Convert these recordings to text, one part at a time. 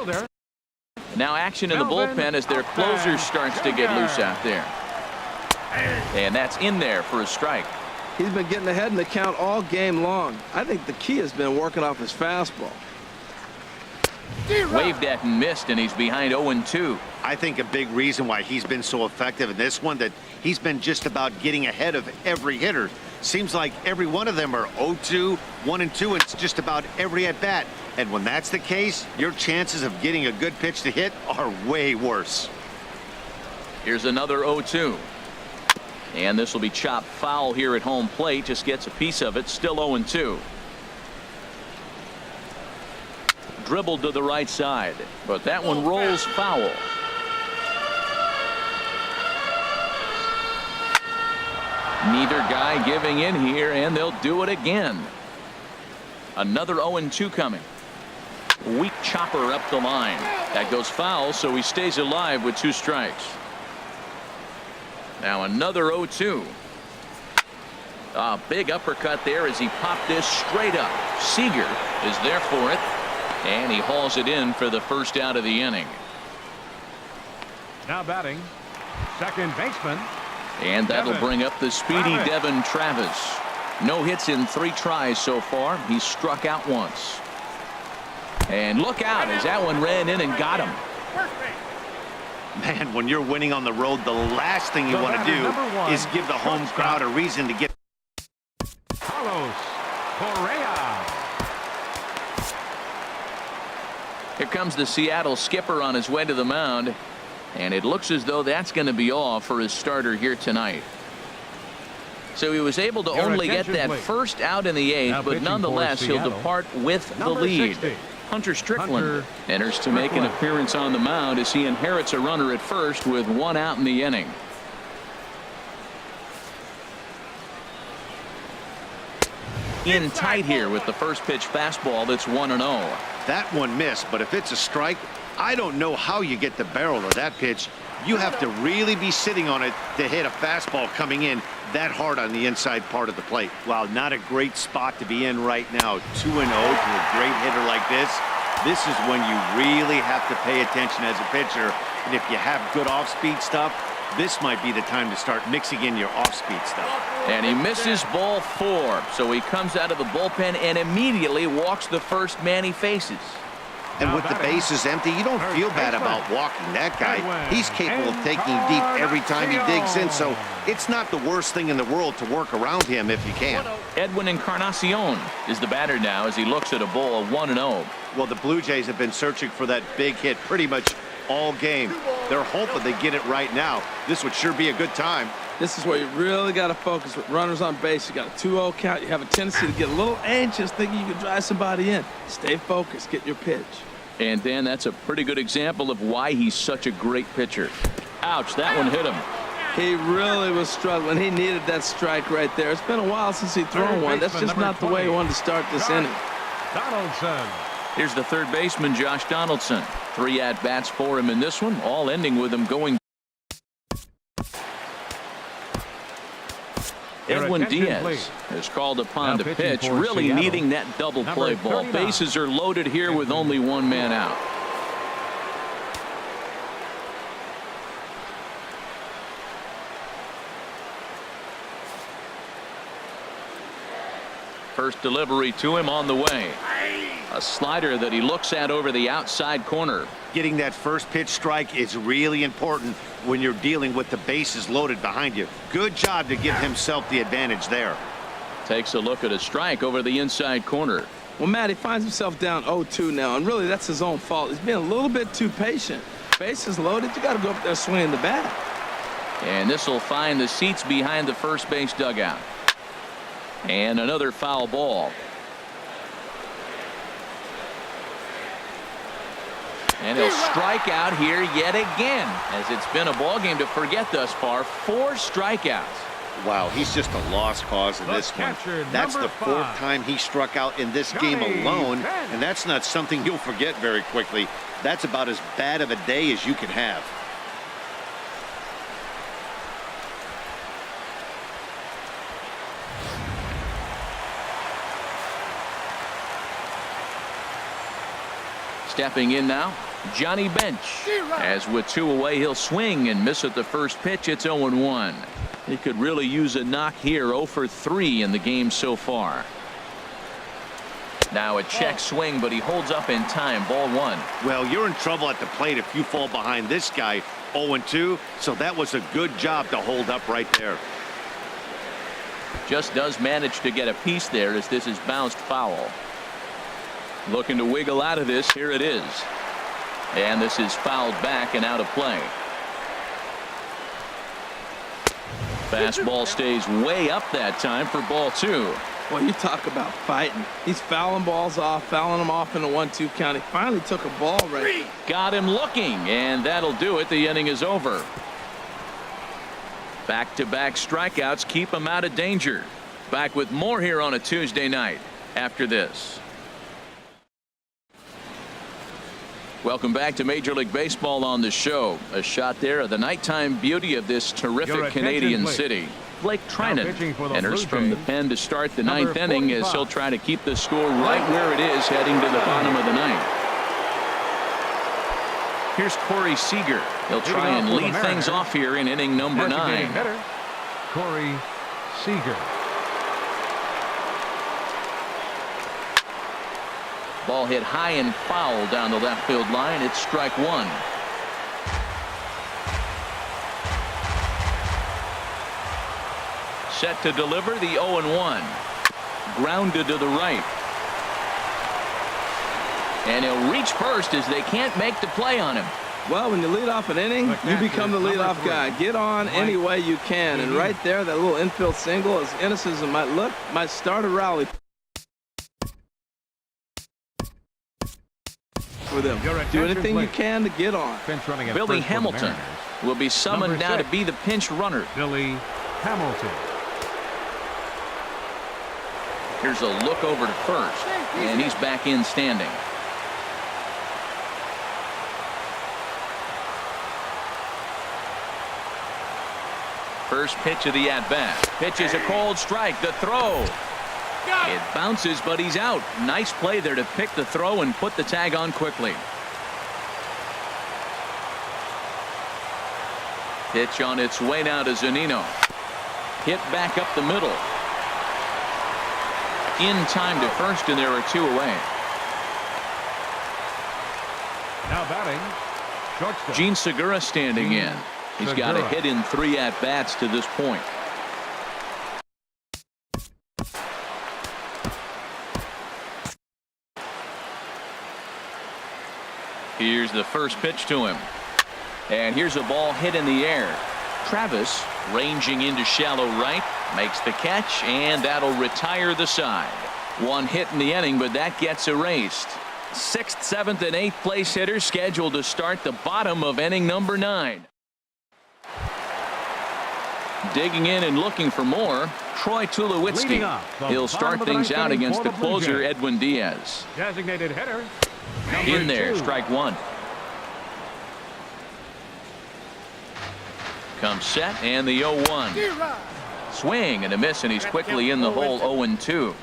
Fielder. Now action in the bullpen as their closer starts to get loose out there. And that's in there for a strike. He's been getting ahead in the count all game long. I think the key has been working off his fastball. Waved at and missed, and he's behind 0-2. I think a big reason why he's been so effective in this one, that he's been just about getting ahead of every hitter. Seems like every one of them are 0-2, 1-2, and it's just about every at bat. And when that's the case, your chances of getting a good pitch to hit are way worse. Here's another 0-2. And this will be chopped foul here at home plate. Just gets a piece of it. Still 0-2. Dribbled to the right side, but that one rolls foul. Neither guy giving in here, and they'll do it again. Another 0-2 coming. Weak chopper up the line. That goes foul, so he stays alive with 2 strikes. Now another 0-2. A big uppercut there as he popped this straight up. Seager is there for it, and he hauls it in for the first out of the inning. Now batting, second baseman. And that'll bring up the speedy Devin Travis. No hits in 3 tries so far. He's struck out once. And look out as that one ran in and got him. Man, when you're winning on the road, the last thing you want to do is give the home crowd a reason to get. Carlos Correa. Here comes the Seattle skipper on his way to the mound. And it looks as though that's going to be all for his starter here tonight. So he was able to only get that first out in the 8th, but nonetheless he'll depart with the lead. Hunter Strickland enters to make an appearance on the mound as he inherits a runner at first with 1 out in the inning. In tight here with the first pitch fastball that's 1-0. That one missed, but if it's a strike, I don't know how you get the barrel of that pitch. You have to really be sitting on it to hit a fastball coming in that hard on the inside part of the plate. Wow, not a great spot to be in right now. 2-0 to a great hitter like this. This is when you really have to pay attention as a pitcher. And if you have good off-speed stuff, this might be the time to start mixing in your off-speed stuff. And he misses ball 4. So he comes out of the bullpen and immediately walks the first man he faces. And with the bases empty, you don't feel bad about walking that guy. He's capable of taking deep every time he digs in, so it's not the worst thing in the world to work around him if you can. Edwin Encarnacion is the batter now as he looks at a ball of 1-0. Well, the Blue Jays have been searching for that big hit pretty much all game. They're hoping they get it right now. This would sure be a good time. This is where you really got to focus with runners on base. You got a 2-0 count. You have a tendency to get a little anxious thinking you can drive somebody in. Stay focused. Get your pitch. And Dan, that's a pretty good example of why he's such a great pitcher. Ouch, that one hit him. He really was struggling. He needed that strike right there. It's been a while since he's thrown one. That's just not the way he wanted to start this inning. Donaldson. Here's the third baseman, Josh Donaldson. 3 at-bats for him in this one, all ending with him going. Edwin Diaz is called upon to pitch, really needing that double play ball. Bases are loaded here with only 1 man out. First delivery to him on the way. A slider that he looks at over the outside corner. Getting that first pitch strike is really important when you're dealing with the bases loaded behind you. Good job to give himself the advantage there. Takes a look at a strike over the inside corner. Well, Matt, he finds himself down 0-2 now, and really that's his own fault. He's being a little bit too patient. Bases loaded, you got to go up there swinging the bat. And this will find the seats behind the first base dugout. And another foul ball. And he'll strike out here yet again, as it's been a ball game to forget thus far. 4 strikeouts. Wow, he's just a lost cause in this one. That's the 4th time he struck out in this game alone, and that's not something you'll forget very quickly. That's about as bad of a day as you can have. Stepping in now, Johnny Bench. As with 2 away, he'll swing and miss at the first pitch. It's 0-1. He could really use a knock here. 0 for 3 in the game so far. Now a check swing, but he holds up in time. Ball 1. Well, you're in trouble at the plate if you fall behind this guy. 0-2. So that was a good job to hold up right there. Just does manage to get a piece there as this is bounced foul. Looking to wiggle out of this. Here it is. And this is fouled back and out of play. Fastball stays way up that time for ball 2. Well, you talk about fighting. He's fouling balls off, fouling them off in a 1-2 count. He finally took a ball right. Got him looking, and that'll do it. The inning is over. Back-to-back strikeouts keep him out of danger. Back with more here on a Tuesday night after this. Welcome back to Major League Baseball on the show. A shot there of the nighttime beauty of this terrific Canadian city. Blake Trinan enters from the pen to start the 9th inning as he'll try to keep the score right where it is heading to the bottom of the 9th. Here's Corey Seager. He'll try and lead things off here in inning number 9. Corey Seager. Ball hit high and foul down the left field line. It's strike 1. Set to deliver the 0-1. Grounded to the right. And he'll reach first as they can't make the play on him. Well, when you lead off an inning, you become the leadoff guy. Get on any way you can. And right there, that little infield single, as innocent as it might look, might start a rally for them. Do anything you can to get on. Billy Hamilton will be summoned now to be the pinch runner. Billy Hamilton. Here's a look over to first, and he's back in standing. First pitch of the at-bat. Pitch is a cold strike. The throw. It bounces, but he's out. Nice play there to pick the throw and put the tag on quickly. Pitch on its way now to Zunino. Hit back up the middle. In time to first, and there are 2 away. Now batting, shortstop. Gene Segura standing in. He's got a hit in 3 at-bats to this point. Here's the first pitch to him. And here's a ball hit in the air. Travis ranging into shallow right, makes the catch, and that'll retire the side. 1 hit in the inning, but that gets erased. 6th, 7th, and 8th place hitters scheduled to start the bottom of inning number 9. Digging in and looking for more, Troy Tulowitzki. He'll start things out against the closer, Edwin Diaz. Designated hitter. In there, strike 1. Comes set, and the 0-1. Swing and a miss, and he's quickly in the hole. 0-2.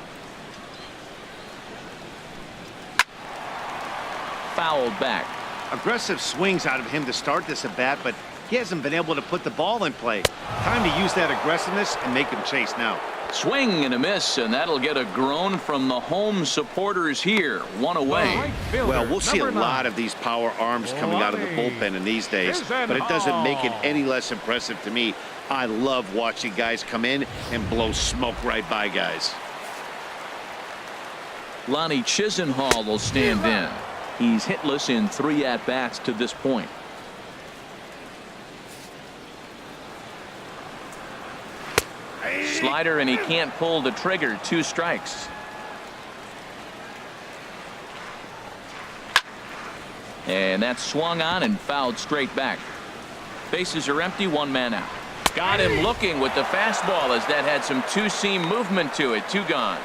Fouled back. Aggressive swings out of him to start this at bat, but he hasn't been able to put the ball in play. Time to use that aggressiveness and make him chase now. Swing and a miss, and that'll get a groan from the home supporters here. 1 away. Well, we'll see a lot of these power arms coming out of the bullpen in these days, but it doesn't make it any less impressive to me. I love watching guys come in and blow smoke right by guys. Lonnie Chisenhall will stand in. He's hitless in 3 at-bats to this point. Slider, and he can't pull the trigger. 2 strikes. And that's swung on and fouled straight back. Bases are empty. 1 man out. Got him looking with the fastball as that had some 2-seam movement to it. 2 gone.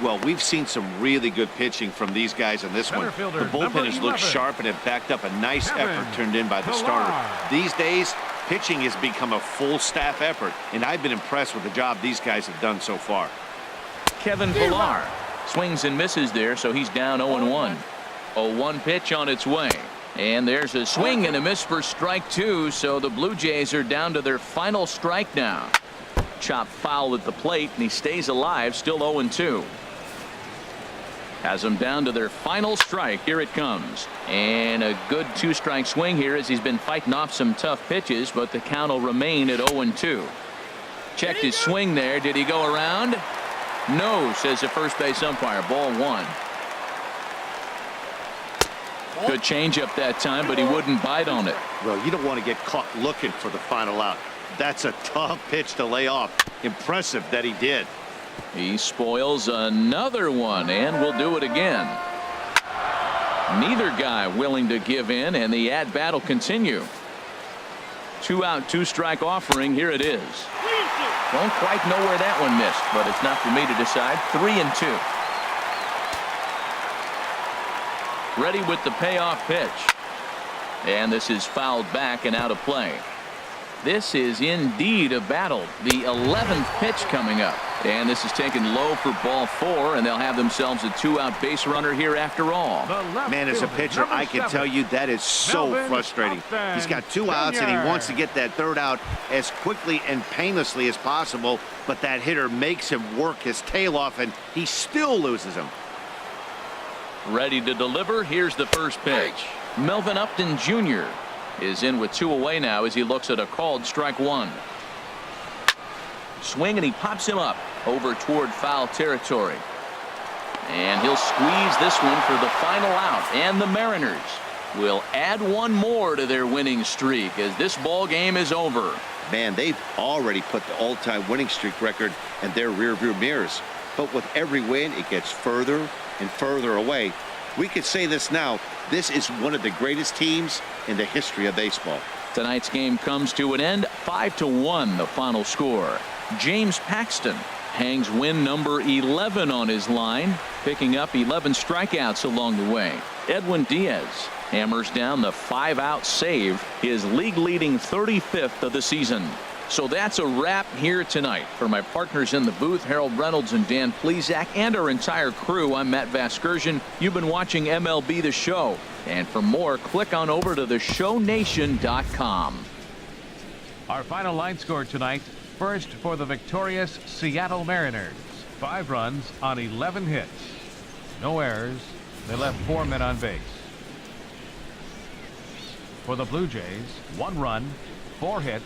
Well, we've seen some really good pitching from these guys on this one. The bullpen has looked sharp and have backed up a nice effort turned in by the starter. These days, pitching has become a full staff effort, and I've been impressed with the job these guys have done so far. Kevin Pillar swings and misses there, so he's down 0-1. 0-1 pitch on its way, And there's a swing and a miss for strike 2. So the Blue Jays are down to their final strike now. Chop foul at the plate, and he stays alive, still 0-2. Has them down to their final strike. Here it comes. And a good 2-strike swing here as he's been fighting off some tough pitches, but the count will remain at 0-2. Checked his swing there. Did he go around? No, says the first base umpire. Ball 1. Good changeup that time, but he wouldn't bite on it. Well, you don't want to get caught looking for the final out. That's a tough pitch to lay off. Impressive that he did. He spoils another one, and will do it again. Neither guy willing to give in, and the at-bat will continue. 2-out, 2-strike offering. Here it is. Don't quite know where that one missed, but it's not for me to decide. 3-2. Ready with the payoff pitch. And this is fouled back and out of play. This is indeed a battle. The 11th pitch coming up. And this is taken low for ball 4, and they'll have themselves a 2-out base runner here after all. Man, as a pitcher, I can tell you that is so frustrating. He's got 2 outs, and he wants to get that 3rd out as quickly and painlessly as possible, but that hitter makes him work his tail off, and he still loses him. Ready to deliver. Here's the first pitch. Melvin Upton Jr. is in with 2 away now as he looks at a called strike 1. Swing, and he pops him up over toward foul territory. And he'll squeeze this one for the final out. And the Mariners will add 1 more to their winning streak as this ball game is over. Man, they've already put the all-time winning streak record in their rearview mirrors. But with every win, it gets further and further away. We could say this now. This is one of the greatest teams in the history of baseball. Tonight's game comes to an end. 5-1 the final score. James Paxton hangs win number 11 on his line, picking up 11 strikeouts along the way. Edwin Diaz hammers down the 5-out save, his league-leading 35th of the season. So that's a wrap here tonight. For my partners in the booth, Harold Reynolds and Dan Plesac, and our entire crew, I'm Matt Vasgersian. You've been watching MLB The Show. And for more, click on over to theshownation.com. Our final line score tonight. First for the victorious Seattle Mariners. 5 runs on 11 hits. No errors. They left 4 men on base. For the Blue Jays, 1 run, 4 hits.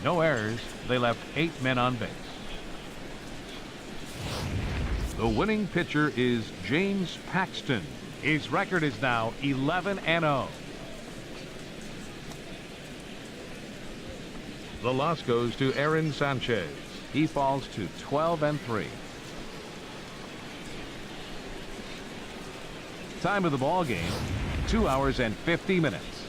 No errors. They left 8 men on base. The winning pitcher is James Paxton. His record is now 11-0. The loss goes to Aaron Sanchez. He falls to 12-3. Time of the ball game, 2 hours and 50 minutes.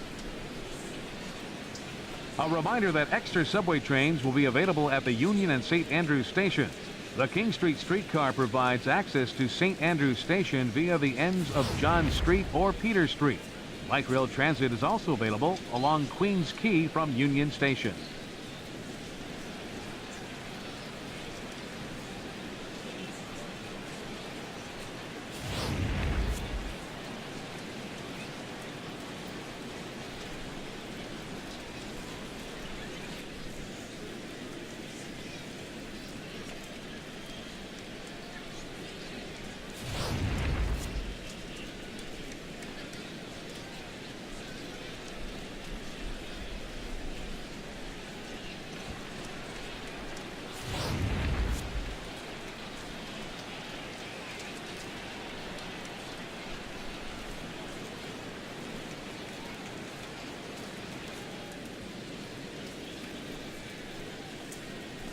A reminder that extra subway trains will be available at the Union and St. Andrews stations. The King Street streetcar provides access to St. Andrews Station via the ends of John Street or Peter Street. Light rail transit is also available along Queens Quay from Union Station.